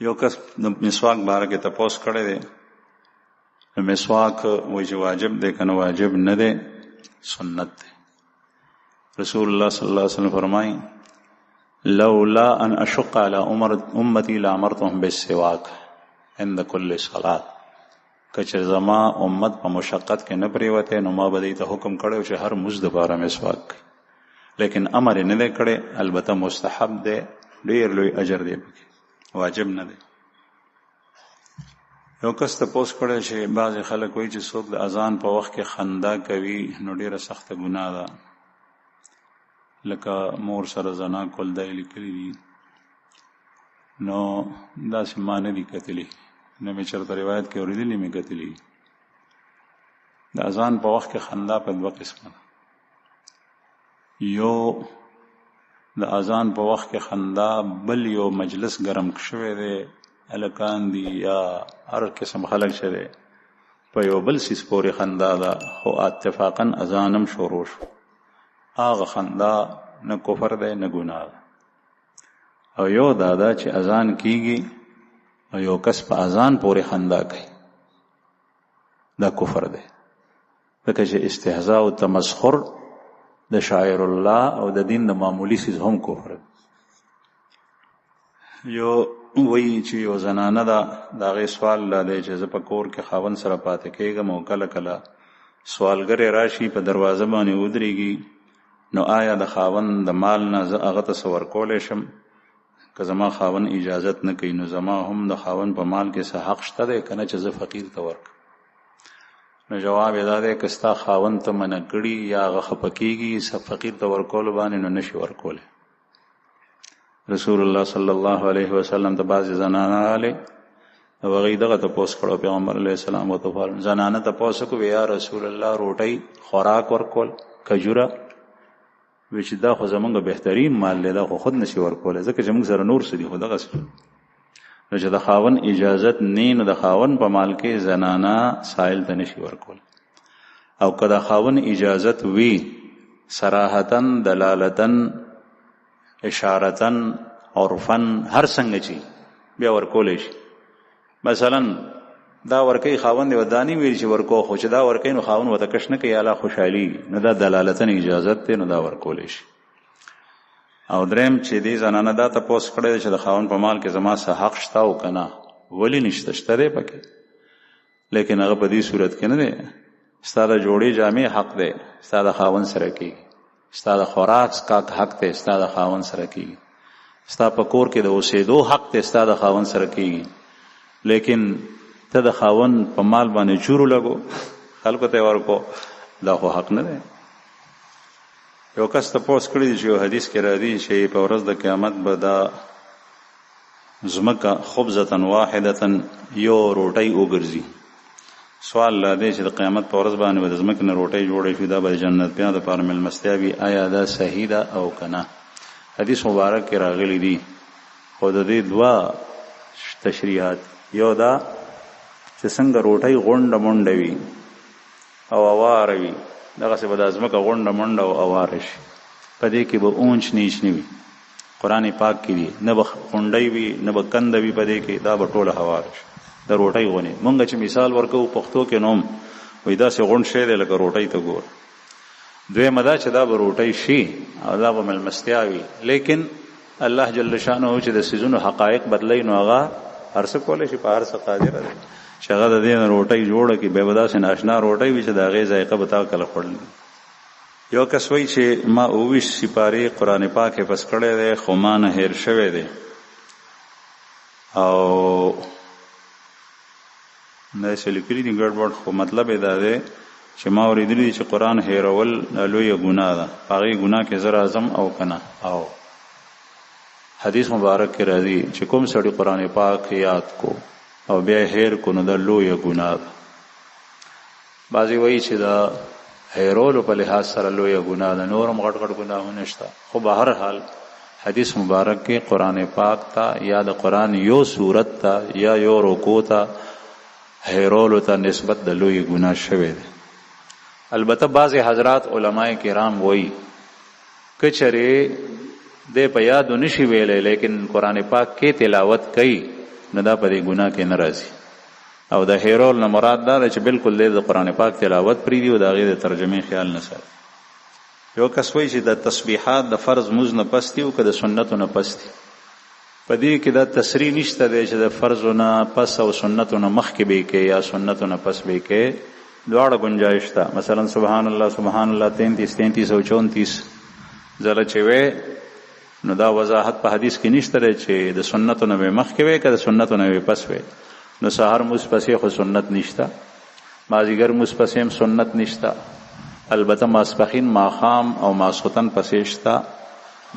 یو کس د مسواک باره کې تپوس کړی دی، مسواک وایي چې واجب دی که نه واجب نه دی، سنت دی. رسول الله صلی الله علیه وسلم فرمایي لولا ان اشق على امتی لامرتهم بالسواک عند كل صلاه. کچر زما امت په مشقت کې نه پریوته نو ما به دې ته حکم کړو چې هر مزد لپاره مسواک کوي، لیکن امر نه دی کړی. البته مستحب دی، ډیر لوی اجر دی پکې، واجب نه دی. یو کس تپوس کړی چې بعضې خلک وایي چې څوک د اذان په وخت کې خندا کوي نو ډیره سخته ګناه ده، لکه مور سره زنا کول دا یې لیکلي دي. نو داسې ما نه دي کتلي، نه مې چېرته روایت کې اورېدلي مې کتلي. د اذان په وخت کې خندا په دوه قسمه ده. یو د اذان په وخت کې خندا، بل یو مجلس ګرم شوی دی، هلکان دي یا هر قسم خلک چې دی په یو بل څیز پورې خندا ده، خو اتفاقا اذان هم شروع شو. هغه خندا نه کفر دی نه ګناه ده. او یو دا ده چې اذان کیږي او یو کس په اذان پورې خندا کوي، دا کفر دی، ځکه چې استهزاء او تمسخر د شاعر الله او د دین د معمولی څیز هم کفر دی. یو وایي چې یو زنانه ده، د هغې سوال لا دی چې زه په کور کې خاوند سره پاتې کېږم او کله کله سوالګرې راشي په دروازه باندې ودرېږي، نو آیا د خاوند د مال نه زه هغه ته څه ورکولی شم؟ که زما خاوند اجازت نه کوي نو زما هم د خاوند په مال کې څه حق شته دی که نه چې زه فقیر ته ورکړم؟ نو جواب یې دا دی که ستا خاوند ته منع کړي یا هغه خفه کېږي فقیر ته ورکولو باندې، نو نشي ورکولی. رسول الله صلی الله علیه وسلم ته بعضې زنانه راغلې او هغوی دغه تپوس کړو، پیغمبر علیه السلام ورته وفرمایل، زنانه تپوس وکړو یا رسول الله روټۍ خوراک ورکول کجوره؟ وی چې دا خو زمونږ بهترین مال دی، دا خو خود نشي ورکولی ځکه چې موږ سره نور څه دي. خو دغسې نو چې د خاوند اجازت نه نو د خاوند په مال کې زنانه سائل ته نشي ورکولی. او که د خاوند اجازت وي صراحتاً دلالتاً اشارتاً عرفاً هر څنګه چې بیا ورکولی شي. مثلا دا ورکی خاوند و دانی ویل چې ورکو، خو چې دا ورکی نو خاوند وته کش نه کوي اعلی خوشحالي، نو دا دلالتاً اجازت دی، نو دا ورکولی شي. او دریم چې دې زنانه دا تپوس کړی چې د خاوند په مال کې زما څه حق شته او که نه؟ ولې نشته؟ شته دی پکې، لیکن هغه په دې صورت کې نه دی. ستا د جوړې جامې حق دی، ستا د خاوند سره کېږي. ستا د خوراک څښاک حق دی، ستا د خاوند سره کېږي. ستا په کور کې د اوسېدو حق دی، ستا د خاوند سره کېږي. لیکن ته د خاوند په مال باندې چورو لګو خلکو ته ورکو، دا خو حق نه دی. یو کس تپوس کړی دی چې یو حدیث کې راځي چې په ورځ د قیامت به دا ځمکه خبزة واحدة یو روټۍ وګرځي. سوال لا دی چې د قیامت په ورځ باندې به د ځمکې نه روټۍ جوړې شي، دا به د جنتیانو دپاره مېلمستیا وي. آیا دا صحیح ده او که نه؟ حدیث مبارک کې راغلی دي، خو د دې دوه تشریحات. یو دا چې څنګه روټۍ غونډه منډه وي او اواره وي، دغسې به دا ځمکه غونډه منډه او اواره شي، په دې کې به اونچ نیچ نه وي. قرآن پاک کې دي نه به غونډۍ وي نه به کنده وي، په دې کې دا به ټوله هواره شي د روټۍ غونې. مونږ چې مثال ورکوو پښتو کې نوم وایي داسې غونډ شی دی لکه روټۍ ته ګوره. دویمه دا چې دا به روټۍ شي او دا به مېلمستیا وي، لیکن الله جل شانه چې د څیزونو حقایق بدلوي نو هغه هر څه کولی شي، په هر څه قادر دی چې هغه د دې نه روټۍ جوړه کړي. بیا به داسې ناشنا روټۍ وي چې د هغې ذایقه به تا کله خوړلي. یو کس وایي چې ما 29 سپارې قرآن پاک حفظ کړی دی خو ما نه هیر شوی دی، او داسې لیکلي دي ګډوډ، خو مطلب یې دا دی چې ما اورېدلي دي چې قرآن هیرول لویه ګناه ده، په هغې ګناه کې زه راځم او که نه؟ او حدیث مبارک کې راځي چې کوم سړي قرآن پاک یاد کو او بیا هیر کو نو دا لویه ګناه ده. بعضې وایي چې دا هیرولو په لحاظ سره لویه ګناه ده، نور هم غټ غټ ګناهونه شته. خو به هر حال حدیث مبارک کې قرآن پاک ته یا د قرآن یو سورت ته یا یو رکو ته هیرولو ته نسبت د لویه ګناه شوی دی. البته بعضې حضرات علماء کرام وایي که چرې دې په یادو نشي ویلی لیکن قرآن پاک کې تلاوت کوي نه دا په دې ګناه کې نه راځي. او د هیرول نه مراد دا چې بالکل د قرآن پاک تلاوت پرېږدي او د هغې د ترجمې خیال نه ساتي. یو کس وایي چې د تسبیحات د فرض مونځ نه پس دي او که د سنتو نه پس دي. په دې کې دا تصریح نشته دی چې د فرضو نه پس او سنتو نه مخکې به یې کوې یا سنتو نه پس به یې کوې. دواړه گنجایش شته. مثلا سبحان الله 33 او 34 ځله چې وې نو دا وضاحت په حدیث کې نشته دی چې د سنتو نه به مخکې وې که د سنتو نه به پس وې. نو سحر مونځ پسې خو سنت نشته، مازدیګر مونځ پسې هم سنت نشته، البته ماسپښین ماښام او ماسخوتن پسې شته.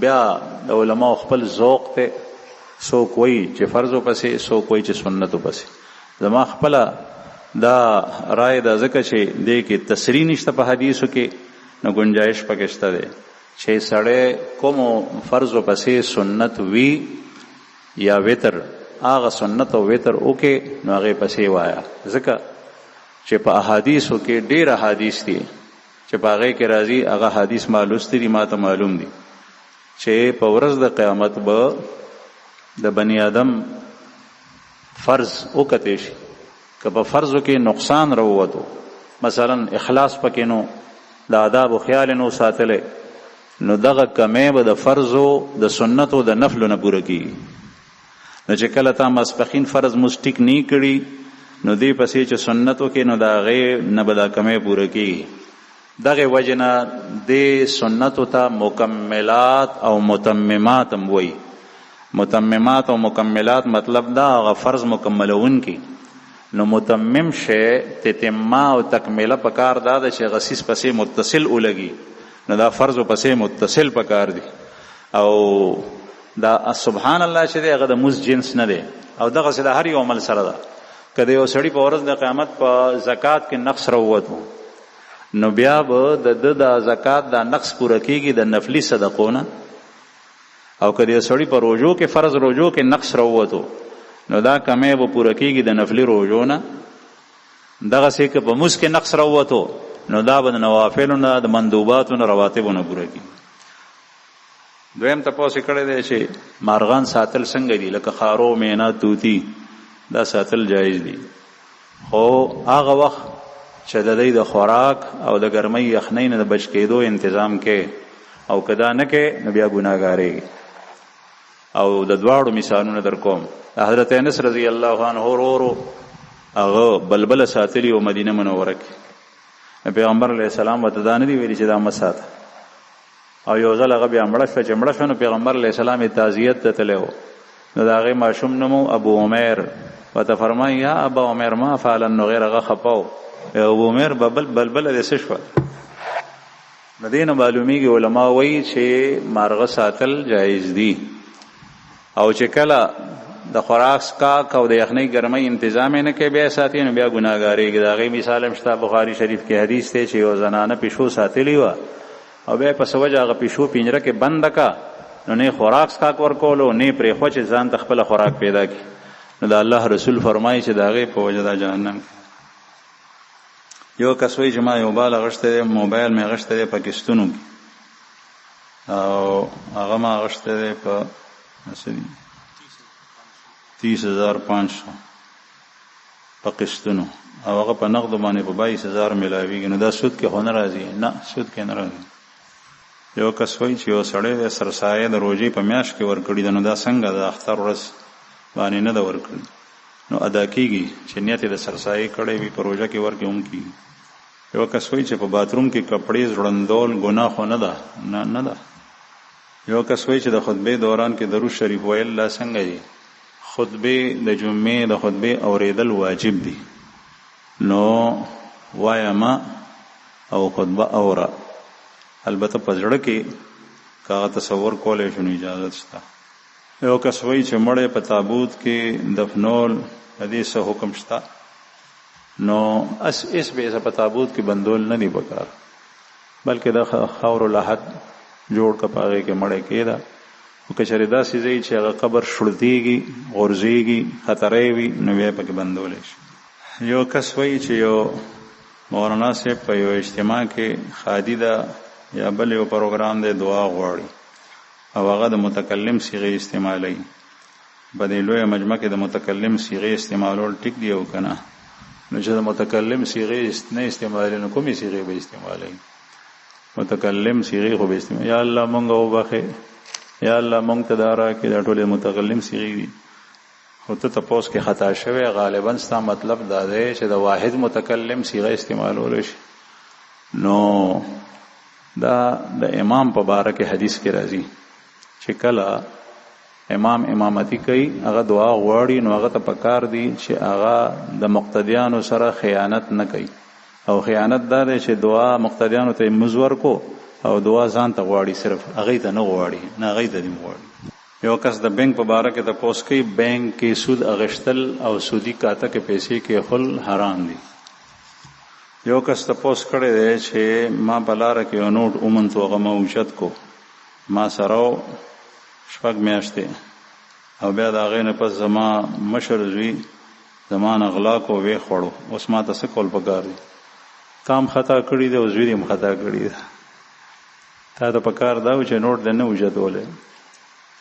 بیا د علماء خپل ذوق ته څوک وایي چې فرضو پسې، څوک وایي چې سنتو پسې. زما خپله دا رائے دا ځکه چې دې کې تصریح نشته په حدیثو کې، نو گنجایش پکې شته دی چې سړی کومو فرضو پسې سنت وي یا وتر، هغه سنت او وتر وکې نو هغې پسې وایا. ځکه چې په احادیثو کې ډېر احادیث دي چې په هغې کې راځي، هغه حدیث ما لوستي دي، ما ته معلوم دي چې په ورځ د قیامت به د بني آدم فرض وکتې شي. که په فرضو کې نقصان راووتو، مثلا اخلاص پکې نو، د آداب و خیال نو ساتلی، نو دغه کمی به د فرضو د سنتو د نفلو نه پوره کېږي. نو چې کله تا ماسپښین فرض مونځ ټیک نه کړي نو دې پسې چې سنتو کې نو د هغې نه به دا کمی پوره کېږي. دغې وجې نه دې سنتو ته مکملات او متممات هم وایي. متممات او مکملات مطلب دا هغه فرض مکملون کی. نو متمم شی تتمه او تکمیله پکار دا ده چې غسیس پسې متصل ولګي، نو دا فرض پسې متصل پکار دی. او دا سبحان الله چې دی هغه د مونځ جنس نه دی، او دغسې د هر یو عمل سره ده. که د یو سړي په ورځ د قیامت په زکات کې نقص راووتو نو بیا به د ده د زکات دا نقص پوره کېږي د نفلي صدقو نه. او که د یو سړي په روژو کې فرض روژو کې نقص راووتو نو دا کمی به پوره کېږي د نفلي روژو نه. دغسې که په مونځ کې نقص راووتو نو دا به د نوافلو نه، د مندوباتو نه، رواتبو نه پوره کېږي. دویم تپوس یې کړی دی چې مارغان ساتل څنګه دي، لکه خارو، مینا، طوطي، دا ساتل جایز دي، خو هغه وخت چې د دوی د خوراک او د ګرمۍ یخنۍ نه د بچ کېدو انتظام کې، او که دا نه کې نو بیا ګناهګارېږي. او د دواړو مثالونه در کوم. حضرت انس رضی الله عنه ورو هغه بلبله ساتلی و مدینه منوره کې. پیغمبر علیه السلام ورته دا نه دي ویلي چې دا مه ساته. او یو ځل هغه بیا مړه شوه، چې مړه شوه نو پیغمبر علیه السلام یې تعزیت ته تللی و. نو د هغې ماشوم نوم ابو عمیر، ورته فرمایي یا ابا عمیر ما فعلا، نو غیر هغه خفه و. ابو عمیر بلبله دې څه شوه؟ نو دې نه معلومیږي علما وایي چې مارغه ساتل جایز دي، او چې کله د خوراک څښاک او د یخنۍ ګرمۍ انتظام یې نه کوي بیا ساتي نو بیا ګناهګارېږي. د هغې مثال هم شته، بخاري شریف کې حدیث دی چې یو زنانه پیشو ساتلې وه او بیا په څه وجه هغه پیشو پنجره کې بنده که، نو نه خوراک څښاک ورکولو نه پرېښوه چې ځان ته خپله خوراک پیدا کړي. نو د الله رسول فرمایي چې د هغې په وجه دا جهنم. یو کس وایي چې ما یو بال اغوښتی دی، موبایل مې اغوښتی دی په قسطونو کې، او هغه ما اغوښتی دی په 30,500 په قسطونو، او هغه په نقدو باندې په 22,000 میلاویږي. نو دا سود کې خو نه راځي؟ نه، سود کې نه راځي. یو کس وایي چې یو سړی د سرسایه د روژې په میاشت کې ورکړي ده، نو دا څنګه د اختر ورځ باندې نه ده ورکړي؟ نو ادا کېږي چې نیت یې د سرسایه کړی وي، په روژه کې ورکړي هم کېږي. یو کس وایي چې په باتروم کې کپړې ځوړندول ګناه خو نه ده؟ نه ده. یو کس وایي چې د خطبې دوران کې درود شریف ویل لا څنګه دي؟ خطبې د جمعې د خطبې اورېدل واجب دي، نو وایه ما او خطبه اوره، البته په زړه کې که هغه تصور کولی شو نو اجازت شته. یو کس وایي چې مړی په تابوت کې دفنول د دې څه حکم شته؟ نو اس به په تابوت کې بندول نه دی پکار، بلکې د خاورو لحد جوړ که په هغې کې مړی کېده. او که چېرې داسې ځای چې هغه قبر شړدېږي، غورځېږي، خطری وي، نو بیا پکې بندولی شي. یو کس وایي چې یو مولانا صاحب په یو اجتماع کې خادي ده یا بل یو پروګرام دی، دعا غواړي او هغه د متکلم صیغې استعمالوي. په دې لویه مجمع کې د متکلم صيغه استعمالول ټیک دی او کنه؟ نو چې د متکلم صيغه نه استعمالي نو کومې صيغه به استعمالي؟ متکلم صيغه خو به استعمال یا الله مونږ وبخه، یا الله مونږ ته دارا کې دا ټول متکلم صيغه دي. خو ته تاسو کې خطا شوی غالبا ستا مطلب دا دی چې د واحد متکلم صيغه استعمالول شي. نو دا د امام په باره کې حدیث کې راځي چې کله امام امامتی کوي هغه دعا غواړي نو هغه ته پکار دی چې هغه د مقتدیانو سره خیانت نه کوي، او خیانت دا دی چې دعا مقتدیانو ته مزور کو او دعا ځان ته غواړي، صرف هغه ته نه غواړي، نه هغه ته دی غواړي. یو کس د بینک په باره کې تاسو کوي بینک کې سود اغشتل او سودی کاته کې پیسې کې خل حرام دي. یو کس تاسو کړي دی چې ما بلاره کې یو نوٹ اومن تو هغه موجود کو ما سره شپږ میاشتې او بیا د هغې نه پس زما مشر زوی زما نه غلا کو ویې خوړو. اوس ما ته څه کول پکار دي؟ تا هم خطا کړي دی او زوی هم خطا کړي دی. تا ته پکار دا و چې نوټ د نه اوچتولی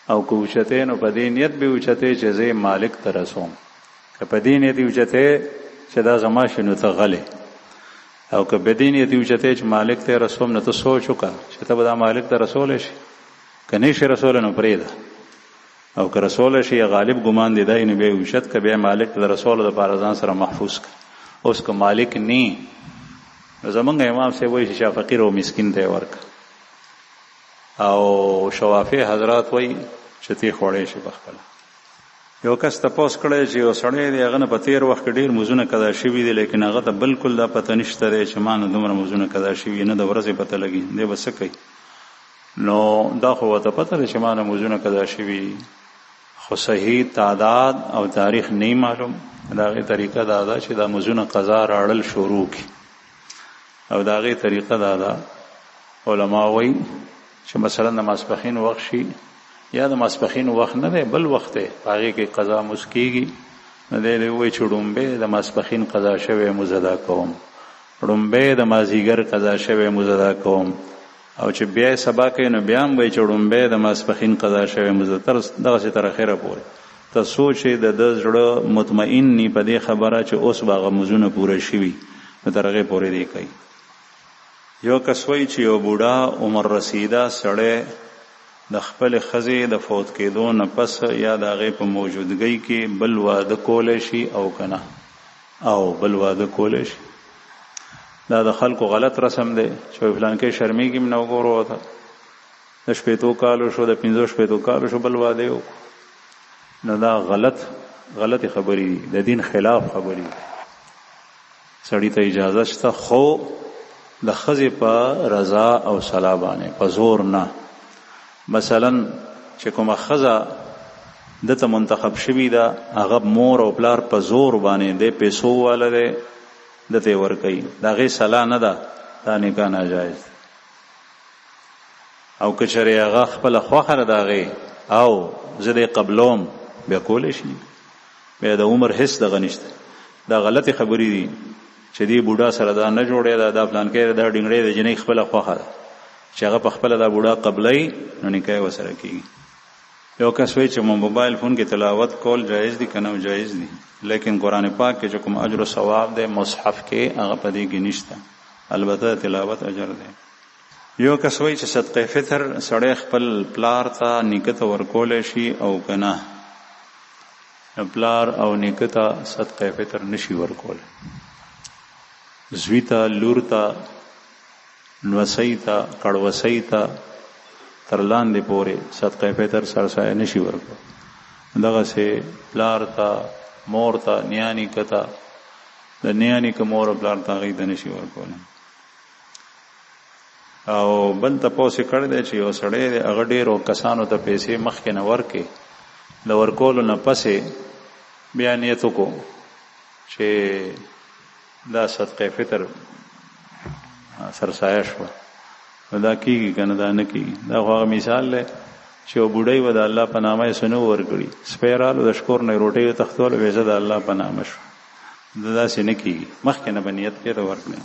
او که اوچتې نو په دې نیت به اوچتې چې زه مالک ته رسوم، که په دې نیت اوچتې چې دا زما شي نو ته غلې، او که په دې نیت اوچتې چې مالک ته رسوم نو ته سوچ وکړه چې ته به دا مالک ته رسولی شي، که نه شي رسولی نو پرېږده، او که رسولی شي غالب ګمان دی دی نو بیا یې اوچت که بیا مالک ته د رسولو دپاره ځان سره محفوظ کړه. اوس که مالک نه نو زمونږ امام صاحب وایي چې فقیر او مسکین ته یې ورکړه، او شوافی حضرات وایي چې تی خوړی شي پخپله. یو کس تپوس کړی چې یو سړی دی هغه نه په تېر وخت کې ډېر مزونه قضا شوي دي، لیکن هغه ته بلکل دا پته نشته دی چې ما نه دومره مزونه قضا شوي نه د ورځې پته لګي، دی به څه کوي؟ نو دا خو ورته پته دی چې ما نه مزونه قضا شوي، خو صحیح تعداد او تاریخ نه معلوم. د هغې طریقه دا ده چې دا مزونه قضا راړل شروع کړي، او د هغې طریقه دا ده علما وایي چې مثلا د ماسپښین وخت شي یا د ماسپښین وخت نه دی بل وخت دی هغې کې قضا مز کېږي، نو دی وایي چې ډومبې د ماسپښین قضا شوی مز ادا کوم، ډومبې د مازدیګر قضا شوی مز ادا کوم، او چې بیا یې سبا کوي نو بیا هم وایي چې ډومبې د ماسپښین قضا شوی مز دغسې تر اخره پورې ته سوچ یې د ده زړه مطمئن ني په دې خبره چې اوس به هغه مزونه پوره شوي نو تر هغې پورې دی کوي. یو کس وایي چې یو بوډا عمر رسیده سړی د خپل ښځې د فوت کېدو نه پس یا د هغې په موجودګۍ کې بل واده کولی شي او که نه، او بل واده کولی شي. دا د خلکو غلط رسم دی چې فلانکۍ شرمېږي م نه وګورو ته د 15 کالو شو د 15 کالو شو بل واده وکړو، نو دا غلطې خبرې دي، د دین خلاف خبرې دي. سړي ته اجازه شته خو د ښځې په رضا او صلاح باندې په زور نه. مثلا چې کومه ښځه دته منتخب شوي ده هغه مور او پلار په زور باندې د پیسو والا دی دته یې ورکوي، د هغې صلاح نه ده، دا نکاح ناجایز دی. او که چېرې هغه خپله خوښه ده د هغې او زه دې قبلوم بیا کولی شي، بیا د عمر هېڅ دغه نشته. دا غلطې خبرې دي چې دې بوډا سره دا نه جوړی ده، دا پلانکی دا ډنګړی د جنۍ خپله خوښه ده چې هغه په خپله دا بوډا قبلوي نو نکاح ورسره کېږي. یو کس وایي چې موبایل فون کې تلاوت کول جایز دي که نه جایز دي، لیکن قرآن پاک کې چې کوم اجر و ثواب دی مصحف کې هغه په دې کې نشته، البته تلاوت اجر دی. یو کس وایي چې صدقه فطر سړی خپل پلار ته نیکه ته ورکولی شي او که نه، پلار او نیکه ته صدقه فطر نشي ورکولی، زوی ته، لور ته، نوسۍ ته، کړوسۍ ته تر لاندې پورې صدقه فطر سرسایه نشي ورکولی. دغسې پلار ته، مور ته، نیا نیکه ته، د نیا نیکه مور او پلار ته هغوی ته نشي ورکولی. او بل تپوس یې کړی دی چې یو سړی دی هغه ډېرو کسانو ته پیسې مخکې نه ورکړي، د ورکولو نه پسې بیا نیت وکړو چې دا صدقه فطر سرسایه شوه، نو دا کېږي که نه؟ دا نه کېږي. دا خو هغه مثال دی چې یو بوډۍ و د الله په نامه یې څه نه ورکړي، سپی رالو د شکور نه یې روټۍ وتښتولو بیا زه د الله په نامه شو، دا داسې نه کېږي، مخکې نه به نیت کې ورکړي.